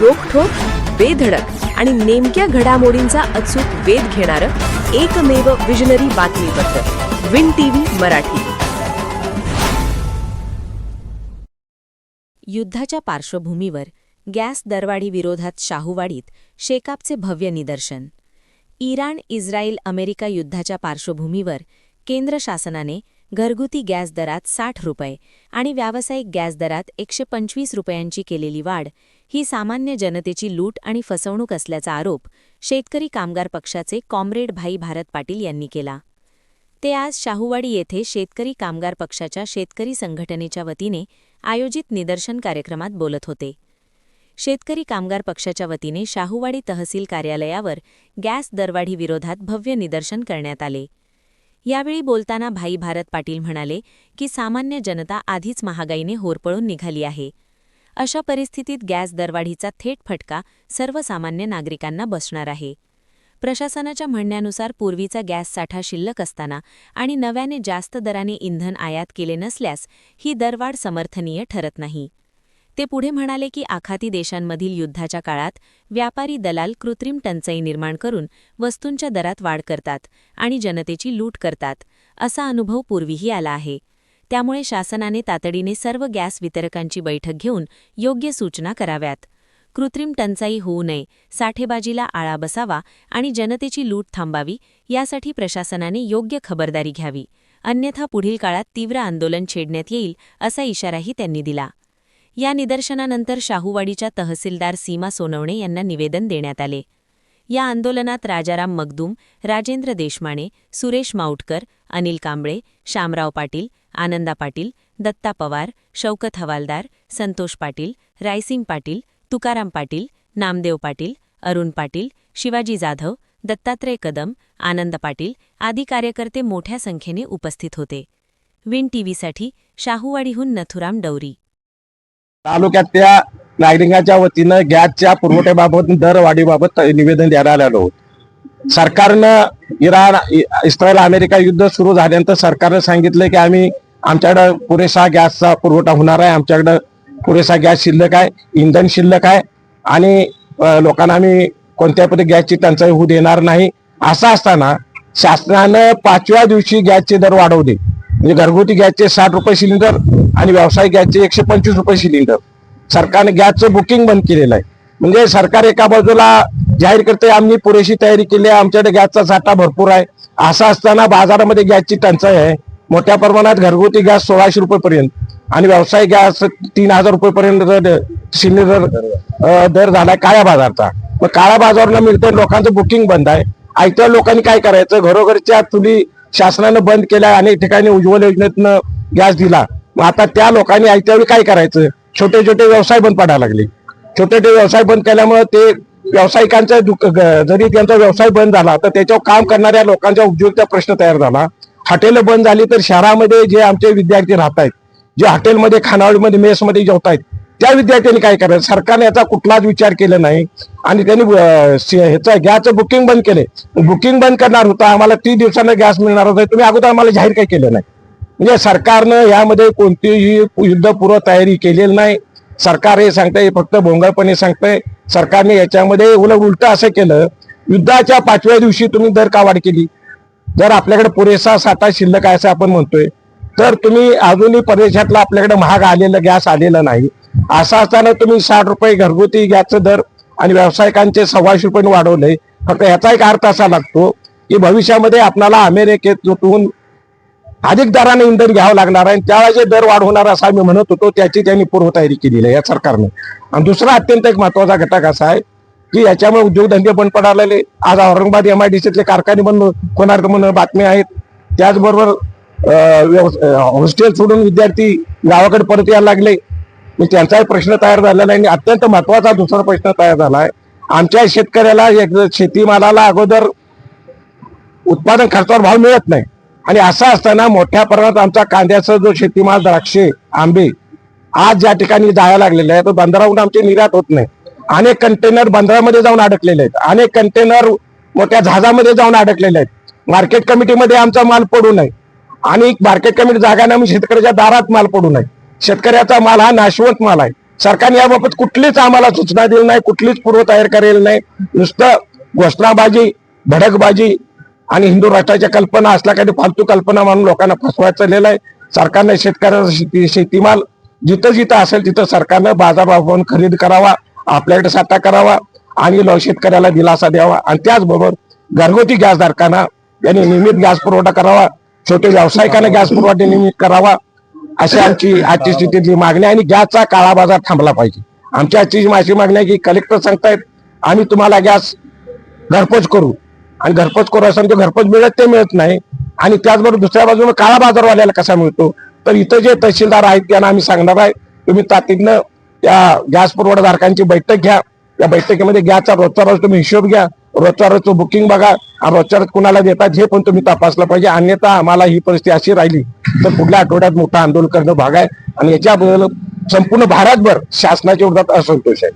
रोखठोक, बेधडक आणि नेमक्या घडामोडींचा अचूक वेध घेणारं एकमेव विजनरी बातमीपत्र विन टीव्ही मराठी. युद्धाच्या पार्श्वभूमीवर गॅस दरवाढी विरोधात शाहूवाडीत शेकापचे भव्य निदर्शन. इराण, इस्रायल, अमेरिका युद्धाच्या पार्श्वभूमीवर केंद्र शासनाने घरगुती गॅस दरात 60 रुपये आणि व्यावसायिक गॅस दरात 125 रुपयांची केलेली वाढ ही सामान्य जनतेची लूट आणि फसवणूक असल्याचा आरोप शेतकरी कामगार पक्षाचे कॉम्रेड भाई भारत पाटील यांनी केला. ते आज शाहूवाडी येथे शेतकरी कामगार पक्षाच्या शेतकरी संघटनेच्या वतीने आयोजित निदर्शन कार्यक्रमात बोलत होते. शेतकरी कामगार पक्षाच्या वतीने शाहूवाडी तहसील कार्यालयावर गॅस दरवाढी विरोधात भव्य निदर्शन करण्यात आले. यावेळी बोलताना भाई भारत पाटील म्हणाले की सामान्य जनता आधीच महागाईने होरपळून निघाली आहे. अशा परिस्थितीत गॅस दरवाढीचा थेट फटका सर्वसामान्य नागरिकांना बसणार आहे. प्रशासनाच्या म्हणण्यानुसार पूर्वीचा गॅस साठा शिल्लक असताना आणि नव्याने जास्त दराने इंधन आयात केले नसल्यास ही दरवाढ समर्थनीय ठरत नाही. ते पुढे म्हणाले की आखाती देशांमधील युद्धाच्या काळात व्यापारी दलाल कृत्रिम टंचाई निर्माण करून वस्तूंच्या दरात वाढ करतात आणि जनतेची लूट करतात, असा अनुभव पूर्वीही आला आहे. त्यामुळे शासनाने तातडीने सर्व गॅस वितरकांची बैठक घेऊन योग्य सूचना कराव्यात. कृत्रिम टंचाई होऊ नये, साठेबाजीला आळा बसावा आणि जनतेची लूट थांबावी यासाठी प्रशासनाने योग्य खबरदारी घ्यावी, अन्यथा पुढील काळात तीव्र आंदोलन छेडण्यात येईल असा इशाराही त्यांनी दिला. या निदर्शनानंतर शाहूवाडीच्या तहसीलदार सीमा सोनवणे यांना निवेदन देण्यात आले. या आंदोलनात राजाराम मगदूम, राजेंद्र देशमाणे, सुरेश माऊटकर, अनिल कांबळे, शामराव पाटील, आनंदा पाटील, दत्ता पवार, शौकत हवालदार, संतोष पाटील, रायसिंग पाटील, तुकाराम पाटील, नामदेव पाटील, अरुण पाटील, शिवाजी जाधव, दत्तात्रय कदम, आनंद पाटील आदी कार्यकर्ते मोठ्या संख्येने उपस्थित होते. विन टीव्हीसाठी शाहूवाडीहून नथुराम डौरी. तालुक्यातल्या नागरिकांच्या वतीनं गॅसच्या पुरवठ्याबाबत दरवाढीबाबत निवेदन द्यायला आलो. सरकारनं इराण, इस्रायल, अमेरिका युद्ध सुरू झाल्यानंतर सरकारनं सांगितलं की आमच्याकडं पुरेसा गॅसचा पुरवठा होणार आहे, आमच्याकडं पुरेसा गॅस शिल्लक आहे, इंधन शिल्लक आहे आणि लोकांना आम्ही कोणत्या पद्धती गॅसची टंचाई होऊ देणार नाही. असं असताना शासनानं 5व्या दिवशी गॅसचे दर वाढवले. म्हणजे घरगुती गॅसचे 60 रुपये सिलेंडर आणि व्यावसायिक गॅसचे 125 रुपये सिलेंडर. सरकारने गॅसचं बुकिंग बंद केलेलं आहे. म्हणजे सरकार एका बाजूला जाहीर करते आम्ही पुरेशी तयारी केली आहे, आमच्याकडे गॅसचा साठा भरपूर आहे. असं असताना बाजारामध्ये गॅसची टंचाई आहे. मोठ्या प्रमाणात घरगुती गॅस 1600 रुपयेपर्यंत आणि व्यावसायिक गॅस 3000 रुपयेपर्यंत सिलेंडर दर झालाय काळ्या बाजारचा. मग काळ्या बाजाराला मिळतं, लोकांचं बुकिंग बंद आहे. आयत्या लोकांनी काय करायचं, घरोघरच्या चुली शासनानं बंद केल्या, अनेक ठिकाणी उज्ज्वल योजनेतनं गॅस दिला. मग आता त्या लोकांनी आयत्यावेळी काय करायचं, छोटे छोटे व्यवसाय बंद पडायला लागले. छोटे छोटे व्यवसाय बंद केल्यामुळे ते व्यावसायिकांचा जरी त्यांचा व्यवसाय बंद झाला तर त्याच्यावर काम करणाऱ्या लोकांच्या उपजीविकेचा प्रश्न तयार झाला. हॉटेल बंद झाली तर शहरामध्ये जे आमचे विद्यार्थी राहत आहेत, जे हॉटेलमध्ये, खानावळीमध्ये, मेसमध्ये जेवत आहेत, त्या विद्यार्थ्यांनी काय करायचं. सरकारने याचा कुठलाच विचार केला नाही आणि त्यांनी ह्याचं गॅसचं बुकिंग बंद केले. बुकिंग बंद करणार होता, आम्हाला 30 दिवसांना गॅस मिळणार होता, तुम्ही अगोदर आम्हाला जाहीर काही केलं नाही. म्हणजे सरकारनं यामध्ये कोणतीही युद्धपूर्व तयारी केलेली नाही. सरकार हे सांगतंय, फक्त भोंगळपणे सांगतंय. सरकारने याच्यामध्ये उलट असं केलं, युद्धाच्या 5व्या दिवशी तुम्ही दर का वाढ केली. जर आपल्याकडे पुरेसा साठा शिल्लक आहे असं आपण म्हणतोय, तर तुम्ही अजूनही परदेशातला आपल्याकडे महाग आलेलं गॅस आलेलं नाही. असं असताना तुम्ही 60 रुपये घरगुती गॅसचं दर आणि व्यावसायिकांचे 125 रुपये वाढवले. फक्त याचा एक अर्थ असा लागतो की भविष्यामध्ये आपल्याला अमेरिकेतून अधिक दराने इंधन घ्यावं लागणार आहे. त्यावेळेस दर वाढ होणार असं आम्ही म्हणत होतो, त्याची त्यांनी पूर्वतयारी केलेली आहे या सरकारने. आणि दुसरा अत्यंत एक महत्वाचा घटक असा आहे की याच्यामुळे उद्योगधंदे बंद पडायला. आज औरंगाबाद MIDCतले कारखाने बंद होणार म्हणून बातम्या आहेत. त्याचबरोबर हॉस्टेल सोडून विद्यार्थी गावाकडे परत यायला लागले. त्यांचाही प्रश्न तयार झालेला आहे. आणि अत्यंत महत्वाचा दुसरा प्रश्न तयार झाला आहे, आमच्या शेतकऱ्याला शेतीमालाला अगोदर उत्पादन खर्चावर भाव मिळत नाही. आणि असं असताना मोठ्या प्रमाणात आमचा कांद्याचा जो शेतीमाल, द्राक्षे, आंबे आज ज्या ठिकाणी जायला लागलेले आहे, तो बंदरावरून आमची निर्यात होत नाही. अनेक कंटेनर बंदरामध्ये जाऊन अडकलेले आहेत, अनेक कंटेनर मोठ्या जहाजामध्ये जाऊन अडकलेले आहेत. मार्केट कमिटीमध्ये आमचा माल पडू नये आणि मार्केट कमिटी जागा शेतकऱ्याच्या दारात माल पडू नये. शेतकऱ्याचा माल हा नाशवंत माल आहे. सरकारने याबाबत कुठलीच आम्हाला सूचना दिली नाही, कुठलीच पूर्वतयारी केलेली नाही. नुसतं घोषणाबाजी, भडकबाजी आणि हिंदू राष्ट्राच्या कल्पना असल्या काही फालतू कल्पना म्हणून लोकांना फसवायचं चाललेलं आहे. सरकारने शेतकऱ्यांचा शेतीमाल जिथं जिथं असेल तिथं सरकारनं बाजारभाव खरेदी करावा, आपल्याकडे साठा करावा आणि शेतकऱ्याला दिलासा द्यावा. आणि त्याचबरोबर घरगुती गॅसधारकांना यांनी नियमित गॅस पुरवठा करावा, छोटे व्यावसायिकांना गॅस पुरवठा नियमित करावा, अशी आमची आजची स्थितीतली मागणी आहे. आणि गॅसचा काळा बाजार थांबला पाहिजे. आमची आजची माझी मागणी आहे की कलेक्टर सांगतायत आम्ही तुम्हाला गॅस घरपोच करू, आणि घरपोच करू असं ते घरपोच मिळत नाही. आणि त्याचबरोबर दुसऱ्या बाजूने काळा बाजारवाल्याला कसा मिळतो, तर इथं जे तहसीलदार आहेत त्यांना आम्ही सांगणार आहे तुम्ही तातडीनं त्या गॅस पुरवठाधारकांची बैठक घ्या. या बैठकीमध्ये गॅसचा रोजचा रोज तुम्ही हिशोब घ्या, रोजचा रोजचं बुकिंग बघा, आणि रोजच्या रोज कुणाला देतात हे पण तुम्ही तपासलं पाहिजे. अन्यथा आम्हाला ही परिस्थिती अशी राहिली तर पुढल्या आठवड्यात मोठं आंदोलन करणं भाग आहे. आणि याच्याबद्दल संपूर्ण भारतभर शासनाच्या विरोधात असंतोष आहे.